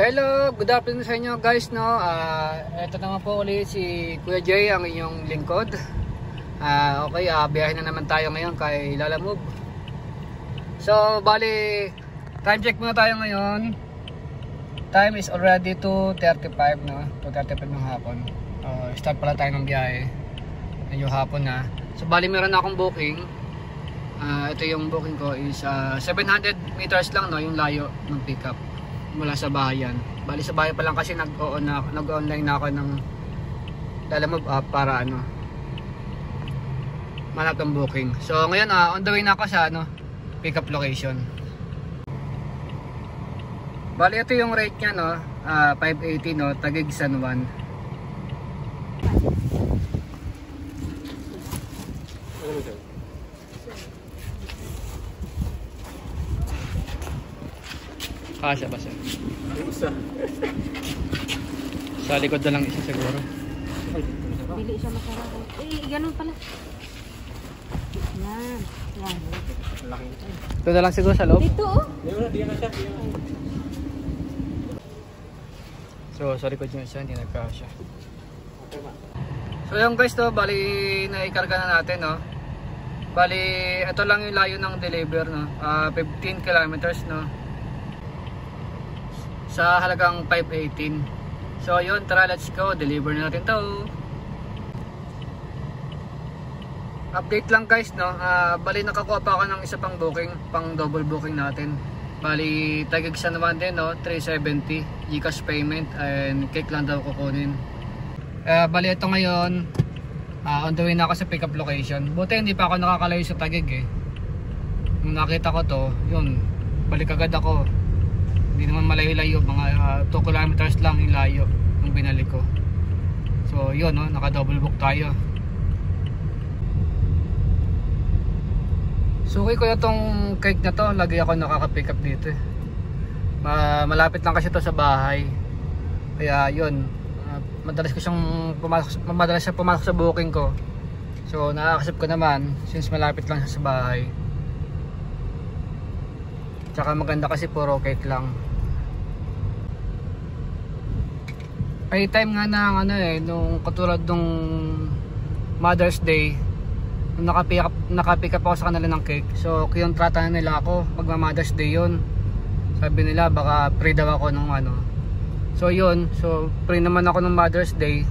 Hello, good afternoon sa inyo guys, no. Ito naman po ulit si Kuya Jay, ang inyong lingkod. Okay, biyahe na naman tayo ngayon kay Lalamove. So, bali time check muna tayo ngayon. Time is already 2:35, no. 2:35 ng hapon. Start pala tayo ng biyahe. Medyo hapon na. So, bali meron na akong booking. Ito yung booking ko is 700 meters lang, no, yung layo ng pickup mula sa bahayan. Bali sa bahay pa lang kasi nag-online na ako ng Lalamove app para manap ng booking. So ngayon on the way na ako sa pickup location. Bali ito yung rate niya, no, 580, no, Taguig San Juan. Kasya ba siya? Sa likod na lang isa siguro. Dili siya masarap. Ganun pala. Yan. Yan. Ito na lang siguro sa loob. Dito, oh. Di na siya. So sa likod niya siya, hindi nagkasya. So yung guys, to, bali naikarga na natin, no. Bali ito lang yung layo ng deliver, no. 15 kilometers, no, sa halagang 518. So yun, tara, let's go, deliver na natin to. Update lang guys, no. Bali nakakuha pa ako ng isa pang booking, pang double booking natin. Bali Taguig San Juan din, no, 370 GCash payment, and cake lang daw kukunin. Bali ito ngayon, on the way na ako sa pickup location. Buti hindi pa ako nakakalayo sa Taguig eh. Nung nakita ko to, yun, balik agad ako. Hindi naman malayo-layo, mga 2 kilometers lang yung layo nung binalik ko. So yun, no, naka-double book tayo. So okay ko na tong cake na to, lagi ako nakaka-pick up dito eh. Malapit lang kasi to sa bahay. Kaya yun, madalas siya pumasok sa booking ko. So nakakasip ko naman since malapit lang siya sa bahay. Tsaka maganda kasi puro cake lang. Ay time nga na nung katulad nung Mother's Day, nung nakapick up ako sa kanila ng cake. So yung trata na nila ako pag Mother's Day yun. Sabi nila baka free daw ako nung So yun, so free naman ako nung Mother's Day.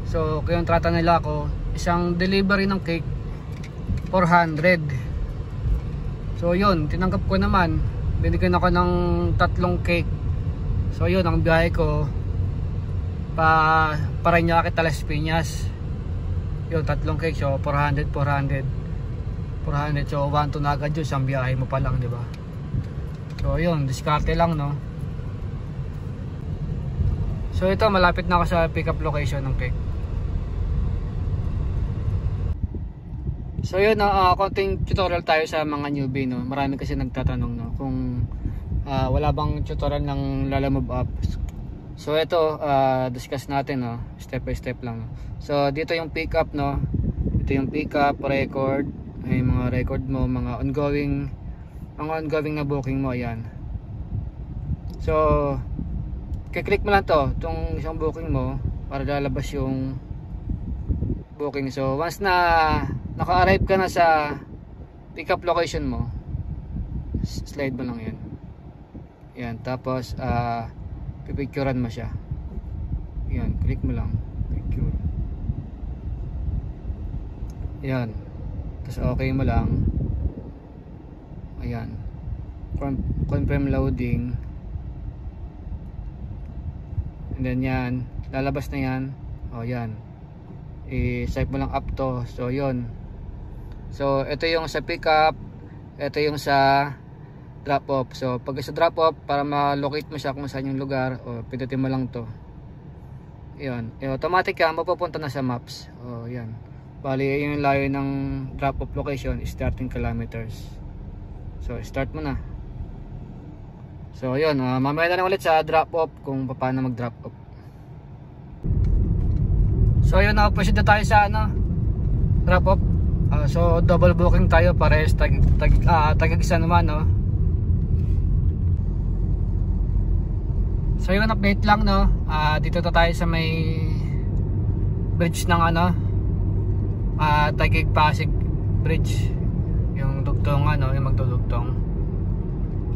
So yung trata nila ako, isang delivery ng cake 400. So yun, tinanggap ko naman. Binigyan ako ng 3 cake. So yun, ang biyahe ko Parañaque, Las Piñas. Yun, 3 cake. So 400. So 1 to na agad yun. Isang biyahe mo pa lang, diba? So yun, diskarte lang, no. So ito, malapit na ako sa pickup location ng cake. So yun, konting tutorial tayo sa mga newbie, no. Marami kasi nagtatanong, no, kung wala bang tutorial ng Lalamove app. So ito, discuss natin, no, step by step lang, no. So dito yung pick up, no. Ito yung pick up, record, ay mga record mo, mga ongoing na booking mo, ayan. So kiklik mo lang to, itong isang booking mo para lalabas yung booking. So once na naka-arrive ka na sa pick up location mo, slide mo lang yan. Yan, tapos pipicturean mo siya. Yan, click mo lang, picture. Yan, tapos okay mo lang. Ayan, confirm loading, and then yan, lalabas na yan. O yan, i-swipe mo lang up to. So yun, so ito yung sa pick up, ito yung sa drop off. So pag sa drop off, para ma-locate mo siya kung saan yung lugar, pindutin mo lang to. Yan, automatic ka mapupunta na sa maps. O yan, bali yung layo ng drop off location is 13 kilometers. So start mo na. So yun, mamaya na lang ulit sa drop off kung paano mag drop off. So yun, proceed na tayo sa drop off. So double booking tayo, parehas Taguig San Juan, no. So yun, update lang no. Dito na tayo sa may bridge ng ano, Taguig Pasig Bridge. Yung dugtong ano, yung magdudugtong.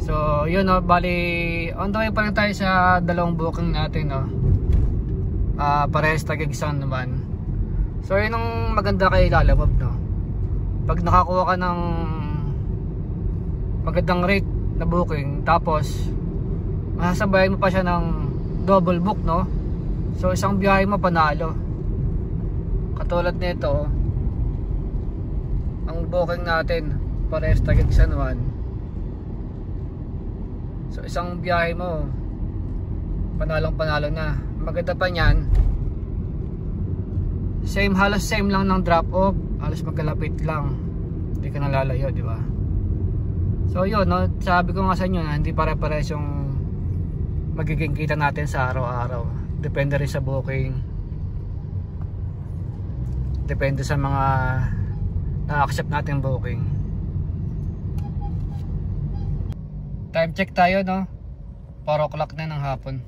So yun no, bali on the way pa rin tayo sa dalawang booking natin no. Parehas Taguig San naman. So yun ang maganda kay Lalamove no. Pag nakakuha ka ng magandang rate na booking, tapos masasabayan mo pa siya ng double book no. So isang biyahe mo panalo. Katulad nito, ang booking natin parehas Taguig San Juan. So isang biyahe mo panalong panalo na. Maganda pa niyan, halos same lang ng drop off, halos magkalapit lang, hindi ka nalalayo, di ba? So yun no, sabi ko nga sa inyo na hindi pare-pares yung magiging kita natin sa araw-araw. Depende rin sa booking, depende sa mga na-accept natin booking. Time check tayo no, 4 o'clock na ng hapon.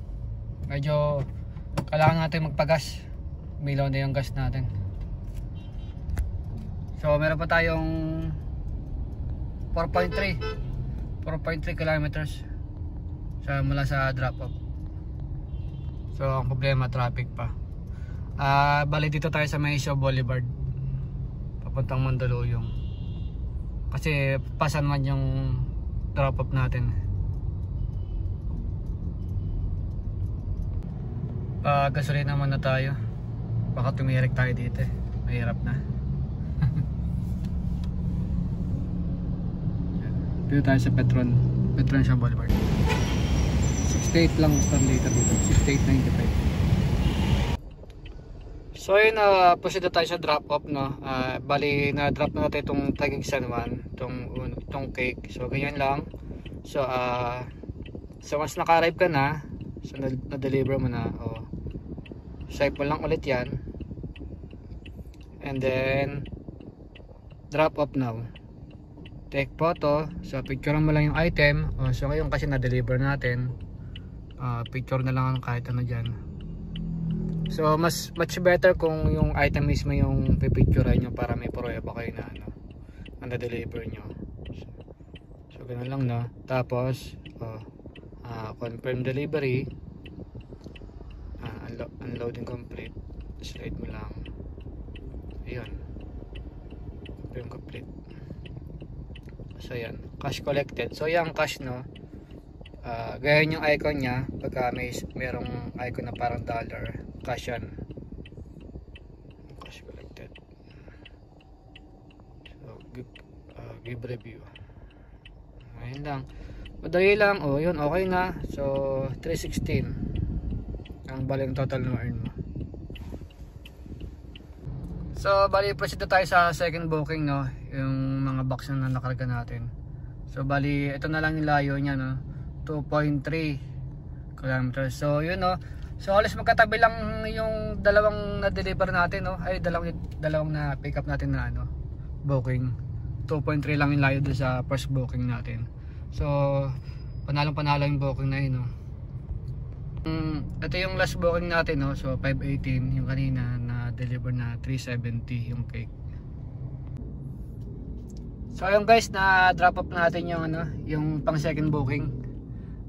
Medyo kailangan natin magpagas, milaw na yung gas natin. So meron pa tayong 4.3 kilometers mula sa drop off. So ang problema, traffic pa. Bali dito tayo sa Maisio Boulevard papuntang Mandaluyong, kasi pasan man yung drop off natin. Gasolina naman na tayo, baka tumirik tayo dito, mahirap na. Dito tayo sa Petron Siya Boulevard. 68 lang per liter dito, 68.95. So yun, proceed na tayo sa drop off no. Bali na drop na natin itong Taguig San Juan, itong cake. So ganyan lang. So once naka-arrive ka na, so na-deliver mo na, swipe mo lang ulit yan, and then drop off now, take photo. So picture mo lang yung item. So ngayon kasi na-deliver natin, picture na lang kahit ano dyan. So much better kung yung item mismo yung pipicturean nyo para may prueba kayo na ano, na na-deliver nyo. So ganun lang no. Tapos confirm delivery, unloading complete, slide mo lang, ayun, confirm complete. So yan, cash collected. So yung cash no, gayon yung icon nya. Pagka merong icon na parang dollar, cash yan, cash collected. So give review, ayun lang, madali lang. Yun, okay na. So 316 ang baling total na earn mo. So bali proceed na tayo sa second booking no, yung mga box na nakarga natin. So bali ito na lang yung layo niya no, 2.3 kilometers. So yun no, so halos magkatabi lang yung dalawang na-deliver natin no, ay dalawang na pick up natin na ano, booking. 2.3 lang yung layo doon sa first booking natin. So panalong yung booking na yun no. Ito yung last booking natin no, so 518 yung kanina na deliver na 370 yung cake. So ayun guys, na drop off natin yung ano, yung pang second booking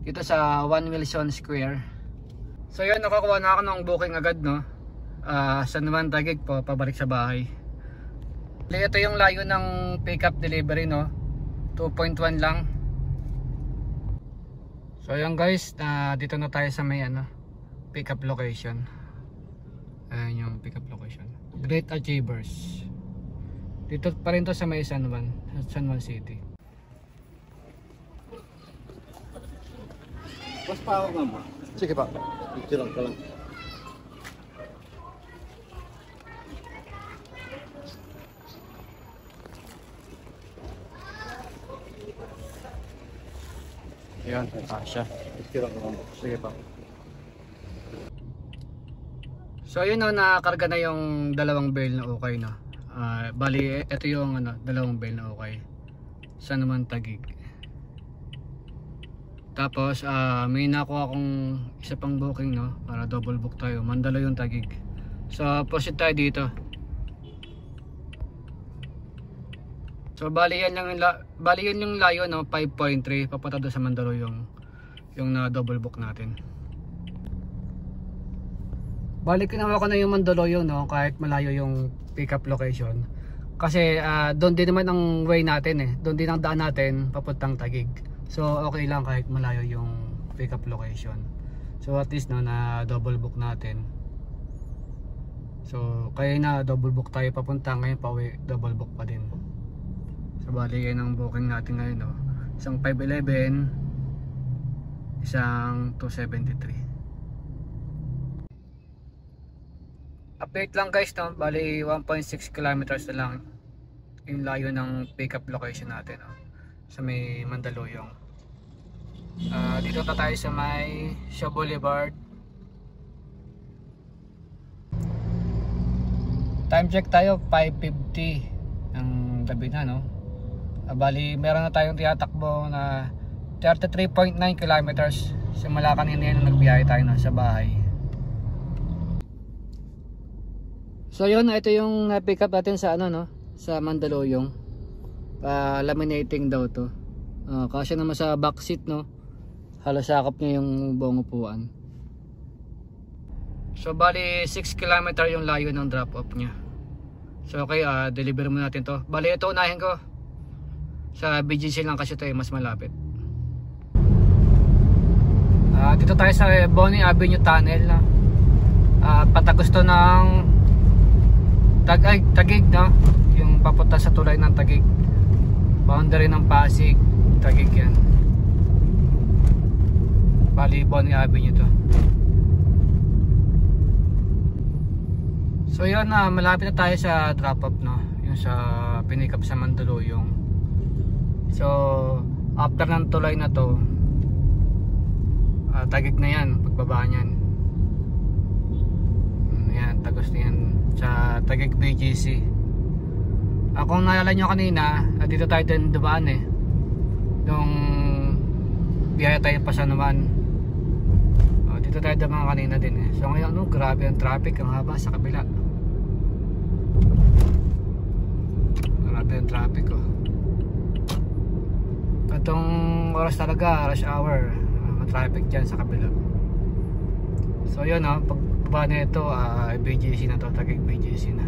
dito sa 1 Wilson Square. So yun, nakakuha na ako ng booking agad no, San Juan Taguig po, pabalik sa bahay. Ito yung layo ng pick up delivery no, 2.1 lang. So ayun guys, dito na tayo sa may ano, pick up location. Ayan yung pick up location, Great Achievers. Dito pa rin to sa may San Juan City. Mas pa ako nga mo. Sige pa. Picture ka lang. Ayan, siya. Picture ka lang. Sige pa. So ayun no, nakakarga na yung dalawang bale na okay no. Bali ito yung ano, dalawang bale na okay. San Juan Taguig. Tapos may nakuha akong isa pang booking, no, para double book tayo. Mandaluyong Taguig. So proceed tayo dito. So bali yan yung layo, no, 5.3 papunta doon sa Mandaluyong, yung na double book natin. Bali kinuha ko na yung Mandaluyong, no, kahit malayo yung pick up location. Kasi doon din naman ang way natin eh. Doon din ang daan natin papuntang Taguig. So okay lang kahit malayo yung pick up location. So at least, no, na double book natin. So kaya na double book tayo papunta, ngayon pa uwi double book pa din. So bali yan ang booking natin ngayon, no. Isang 511, isang 273. Update lang guys, no, bali 1.6 kilometers na lang yung layo ng pick up location natin, no, sa may Mandaluyong. Dito na tayo sa may Shaw Boulevard. Time check tayo 5:50 ng gabi na, no. Bali meron na tayong tiyatakbo na 33.9 kilometers. Simula kanina yan nagbiyahe tayo na sa bahay. So yun, ito yung pick up natin sa ano, no, sa Mandaluyong. Laminating daw to. Kasi naman sa back seat, no, halos sakop niya yung buong upuan. So bali 6 km yung layo ng drop off niya. So okay, deliver mo natin to. Bali ito unahin ko. Sa BGC lang kasi ito mas malapit. Dito tayo sa Bonnie Avenue Tunnel, no? Patagos to ng Taguig, no? Yung papunta sa tulay ng Taguig. Boundary ng Pasig, Taguig yan. Bali Bonnie Avenue to. So yun, malapit na tayo sa drop off, no? Yung sa pinikap sa Mandaluyong. So after ng tulay na to, Taguig na yan, pagbaba nyan. Ayan, tagos na yan sa Taguig BGC. Kung naalala nyo kanina, dito tayo din dumaan eh, nung biyaya tayo pa sa naman. Dito tayo dumaan kanina din eh. So ngayon, grabe ang traffic, ang haba sa kabila. Grabe ang traffic, oh. Itong oras talaga, rush hour, traffic dyan sa kabila. So yun, pagbaba na ito, BGC na to, Taguig BGC na.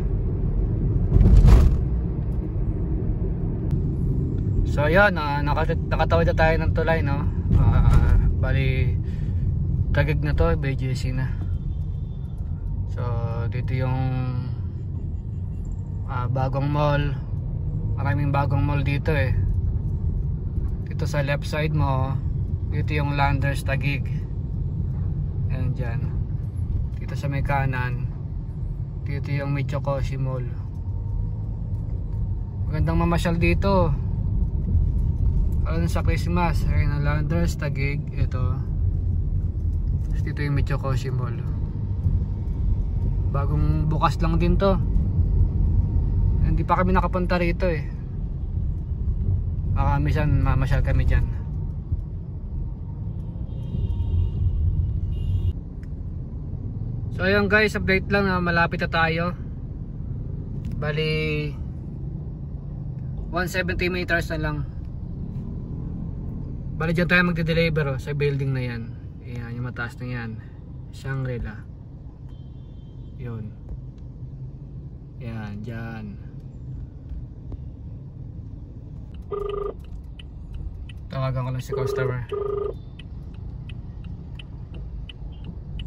So yun, nakatawid na tayo ng tulay, no. Bali Taguig na to, BGC na. So dito yung bagong mall. Maraming bagong mall dito eh. Dito sa left side mo, dito yung Landers Taguig. Ayan dyan. Dito sa may kanan, dito yung Michokoshi Mall. Magandang mamasyal dito. Alam sa Christmas. Ayan ang Landers Taguig. Ito. Dito yung Michokoshi Mall. Bagong bukas lang din to. Hindi pa kami nakapunta rito eh. Baka minsan mamasyal kami dyan. So ayun guys, update lang, malapit na tayo. Bali 170 meters na lang. Bali dyan tayo magde-deliver, sa building na yan. Ayan, yung mataas na yan, Shangri-La. Yun. Yan, dyan. Tawagan ko lang si customer.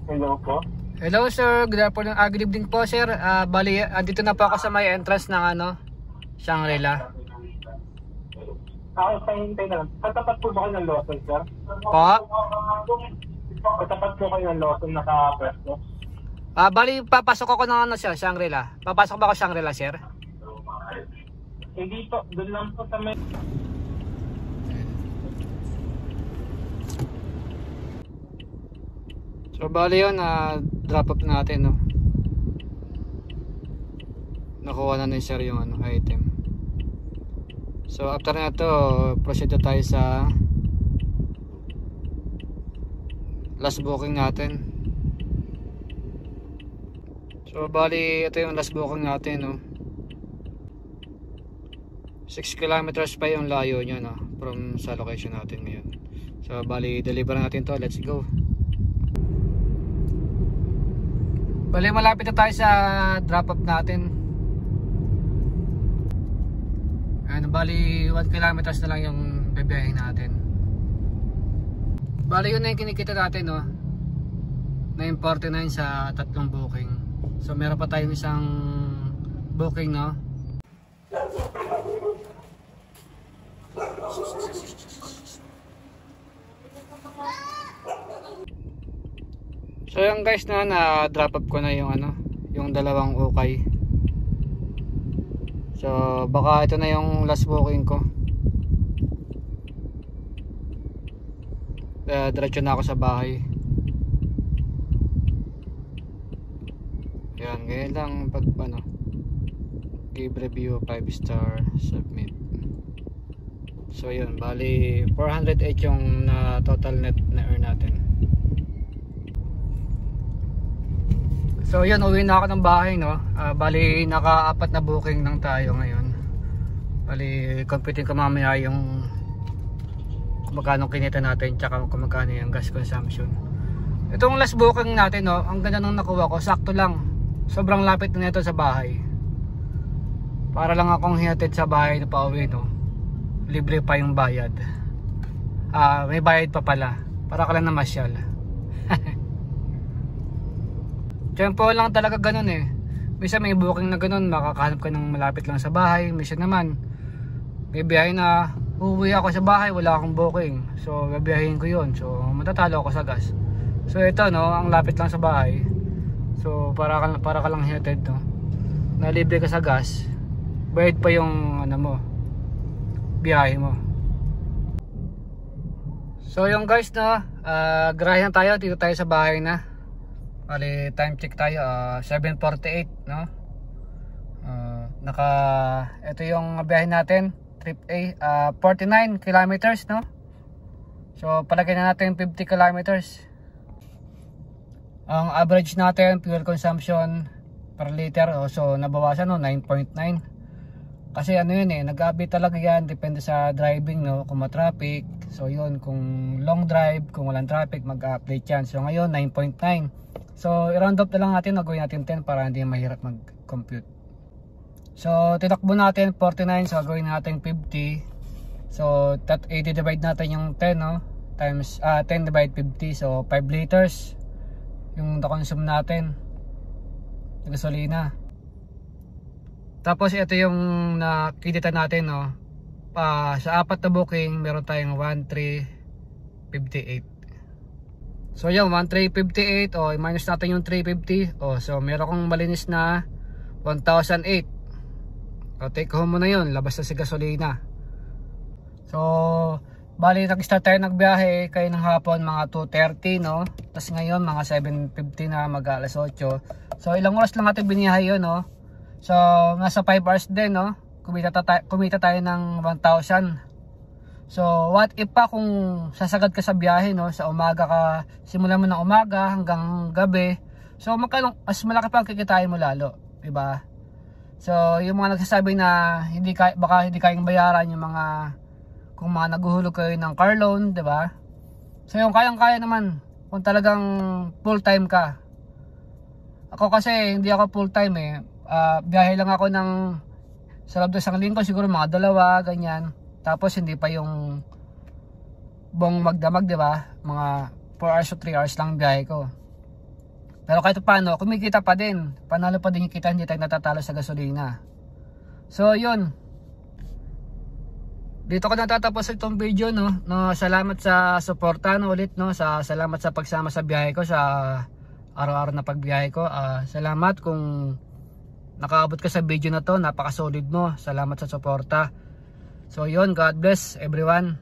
Hello po. Hello sir, good afternoon. Good evening po sir. Bali, andito na po ako sa may entrance ng Shangri-La. Hintay na lang. Katapat po ba kayo ng Lawson, sir? Po? Katapat po kayo ng Lawson naka-pwesto? Bali, papasok ako ng Shangri-La. Papasok ba ako Shangri-La sir? Dito, doon lang po sa may... So bali yun, drop up natin, no. Nakuha na ni sir yung item. So after na to, proceed na tayo sa last booking natin. So bali ito yung last booking natin, no. 6 kilometers pa yung layo niya, no, from sa location natin ngayon. So bali deliver natin to, let's go. Bali malapit na tayo sa drop off natin. Ano, bali 1 kilometers na lang yung bibiyahin natin. Bali yun na yung kinikita natin, no, 949 sa tatlong booking. So meron pa tayong isang booking, no. So yung guys, na drop up ko na yung ano, yung dalawang ukay. So baka ito na yung last booking ko. Diretso na ako sa bahay. Yan, ngayon lang pag ano, give review 5 star, submit. So yun, bali 408 yung na total net na earn natin. So yun, uwi na ako ng bahay, no. Bali naka-4 na booking lang tayo ngayon. Bali computing ko mamaya yung kung magkano kinita natin, tsaka kung magkano yung gas consumption. Itong last booking natin, no, ang ganda nung nakuha ko, sakto lang. Sobrang lapit na nito sa bahay. Para lang akong hinatid sa bahay na pauwi, no. Libre pa yung bayad. May bayad pa pala. Para ka lang namasyal. Tempo lang talaga ganun eh. Minsan may booking na ganun, makakahanap ka ng malapit lang sa bahay. Minsan naman may biyahe na uuwi ako sa bahay, wala akong booking. So babiyahin ko yun. So matatalo ako sa gas. So ito, no, ang lapit lang sa bahay. So para ka lang hinatid, no. Nalibre ka sa gas. Bayad pa yung ano mo, biyahe mo. So yung guys, no, garahe tayo, dito tayo sa bahay na. Bali time check tayo, 7:48, no. Ito yung biyahe natin, trip A, 49 kilometers, no. So palagay na natin 50 kilometers. Ang average natin fuel consumption per liter, so nabawasan, no, 9.9. Kasi ano yun eh, nag-update talaga yan, depende sa driving, no, kung ma-traffic. So yun, kung long drive, kung walang traffic, mag-update yan. So ngayon 9.9. So i-round up na lang natin, gawin natin 10 para hindi mahirap mag-compute. So tinakbo natin 49, so gawin natin 50. So 80 divide natin yung 10, no, times 10 divide 50, so 5 liters yung na-consume natin na gasolina. Tapos ito yung nakikita natin, no, sa 4 na booking meron tayong 1,358. So yung 1,358, minus natin yung 350, so meron kong malinis na 1,008. Take home mo na yun, labas na si gasolina. So bali nag-start tayo nagbiyahe kayo ng hapon mga 2:30, no. Tapos ngayon mga 7:50 na, mag-alas 8. So ilang oras lang natin biniyahe yun, no. So nasa 5 hours din, no. Kumita tayo ng 1,000. So what if pa kung sasagad ka sa biyahe, no, sa umaga ka, simulan mo ng umaga hanggang gabi. So mas malaki pa ang kikitain mo lalo, diba? So yung mga nagsasabi na baka hindi kayang bayaran yung mga, kung mga naguhulog kayo ng car loan, diba? So yung kayang-kaya naman kung talagang full time ka. Ako kasi hindi ako full time eh. Biyahe lang ako ng sa loob ng isang linggo, siguro mga 2, ganyan. Tapos hindi pa yung buong magdamag, diba? Mga 4 hours o 3 hours lang biyahe ko. Pero kahit paano, kumikita pa din. Panalo pa din yung kita, hindi tayo natatalo sa gasolina. So yun, dito ko natatapos itong video, no. Salamat sa suporta, no, ulit, no. Salamat sa pagsama sa biyahe ko, sa araw-araw na pagbiyahe ko. Salamat kung nakaabot ka sa video na to, napaka solid mo. Salamat sa suporta. So yun, God bless everyone.